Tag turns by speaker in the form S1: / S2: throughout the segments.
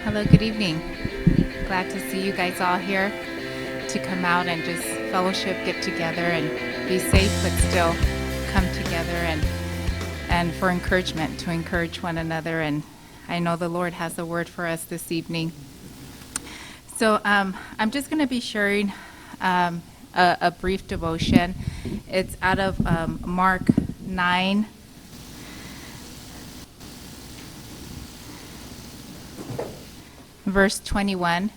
S1: Hello, good evening. Glad to see you guys all here to come out and just fellowship, get together, and be safe, but still come together and for encouragement, to encourage one another. And I know the Lord has a word for us this evening. So I'm just going to be sharing a brief devotion. It's out of Mark 9. Verse 21.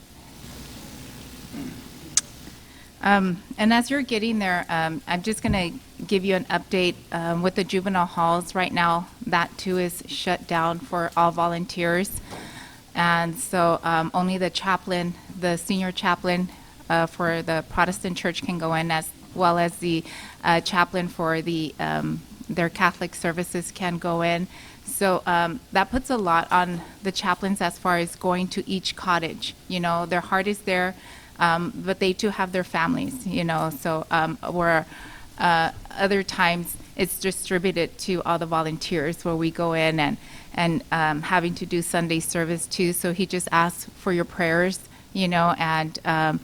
S1: And as you're getting there, I'm just going to give you an update with the juvenile halls. Right now, that too is shut down for all volunteers. And so only the chaplain, the senior chaplain for the Protestant church can go in, as well as the chaplain for their Catholic services can go in. So that puts a lot on the chaplains as far as going to each cottage. You know, their heart is there, but they too have their families, you know. So where other times it's distributed to all the volunteers where we go in and having to do Sunday service too. So he just asks for your prayers, you know, and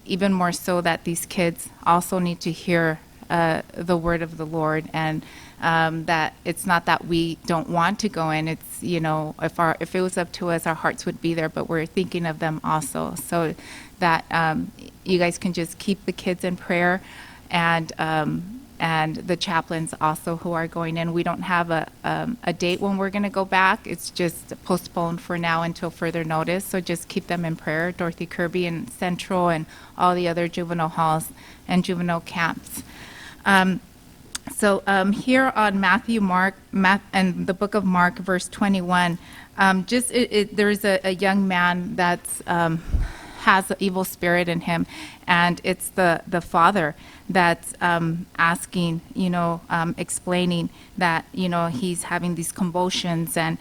S1: even more so that these kids also need to hear the word of the Lord, and that it's not that we don't want to go in. It's, you know, if it was up to us, our hearts would be there, but we're thinking of them also. So that you guys can just keep the kids in prayer, and the chaplains also who are going in. We don't have a date when we're going to go back. It's just postponed for now until further notice. So just keep them in prayer. Dorothy Kirby and Central and all the other juvenile halls and juvenile camps. So here on Mark, and the book of Mark, verse 21, there's a young man that's has an evil spirit in him, and it's the father that's asking, you know, explaining that, you know, he's having these convulsions, and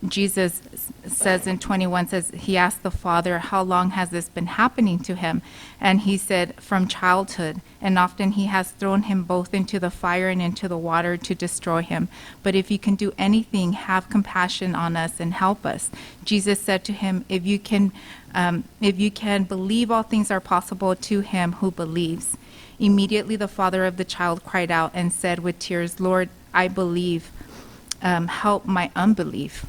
S1: Jesus says in 21, he asked the father, how long has this been happening to him? And he said, from childhood, and often he has thrown him both into the fire and into the water to destroy him. But if you can do anything, have compassion on us and help us. Jesus said to him, if you can believe, all things are possible to him who believes. Immediately the father of the child cried out and said with tears, Lord, I believe, help my unbelief.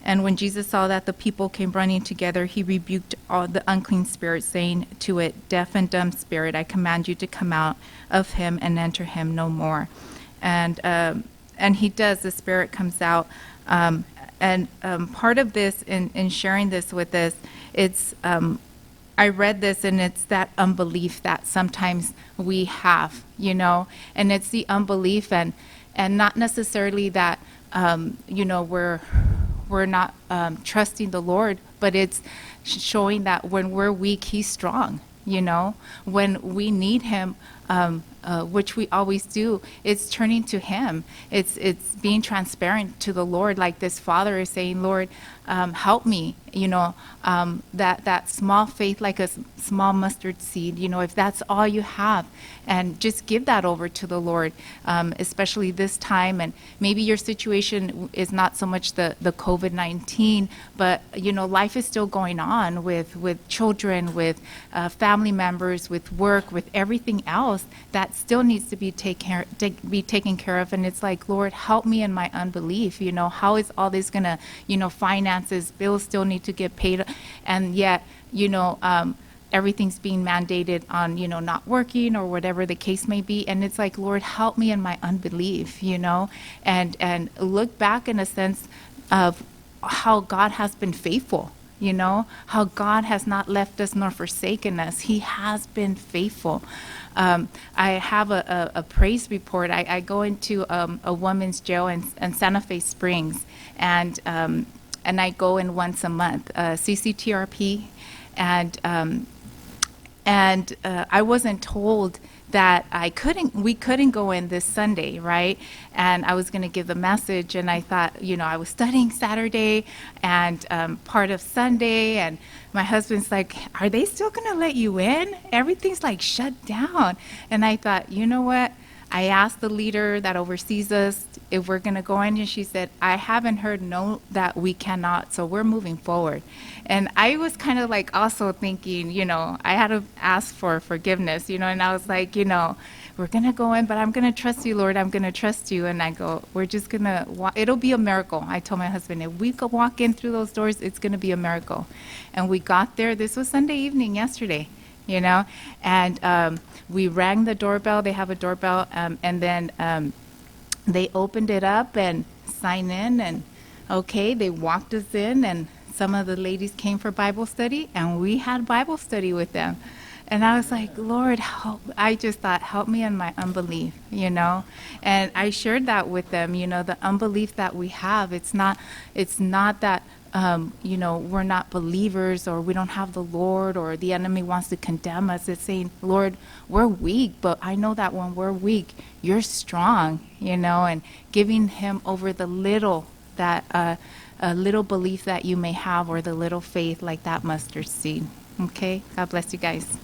S1: And when Jesus saw that the people came running together, he rebuked all the unclean spirits, saying to it, deaf and dumb spirit, I command you to come out of him and enter him no more. And he does, the spirit comes out. And part of this, in sharing this with us, it's, I read this, and it's that unbelief that sometimes we have, you know, and it's the unbelief, and not necessarily that, you know, we're not trusting the Lord, but it's showing that when we're weak, he's strong, you know. When we need him, which we always do, it's turning to him. It's being transparent to the Lord, like this father is saying, Lord, help me, you know, that small faith, like a small mustard seed, you know, if that's all you have, and just give that over to the Lord, especially this time. And maybe your situation is not so much the COVID-19, but, you know, life is still going on with children, with family members, with work, with everything else that still needs to be taken care of. And it's like, Lord, help me in my unbelief. You know, how is all this gonna, you know, finances, bills still need to get paid, and yet, you know, everything's being mandated on, you know, not working or whatever the case may be. And it's like, Lord, help me in my unbelief, you know, and look back in a sense of how God has been faithful. You know, how God has not left us nor forsaken us. He has been faithful. I have a praise report. I go into a women's jail in Santa Fe Springs, and I go in once a month, CCTRP, and I wasn't told that we couldn't go in this Sunday, right? And I was going to give the message, and I thought, you know, I was studying Saturday and part of Sunday, and my husband's like, are they still going to let you in? Everything's like shut down. And I thought, you know what? I asked the leader that oversees us if we're going to go in, and she said, I haven't heard no that we cannot, so we're moving forward. And I was kind of like also thinking, I had to ask for forgiveness, and I was like, we're going to go in, but I'm going to trust you, Lord. I'm going to trust you. And I go, we're just going to, it'll be a miracle. I told my husband, if we could walk in through those doors, it's going to be a miracle. And we got there. This was Sunday evening yesterday, and we rang the doorbell. They have a doorbell. And then they opened it up and signed in. And okay, they walked us in. And some of the ladies came for Bible study. And we had Bible study with them. And I was like, Lord, help. I just thought, help me in my unbelief, And I shared that with them, the unbelief that we have. It's not that, we're not believers or we don't have the Lord or the enemy wants to condemn us. It's saying, Lord, we're weak, but I know that when we're weak, you're strong, and giving him over the little that, a little belief that you may have or the little faith like that mustard seed. Okay? God bless you guys.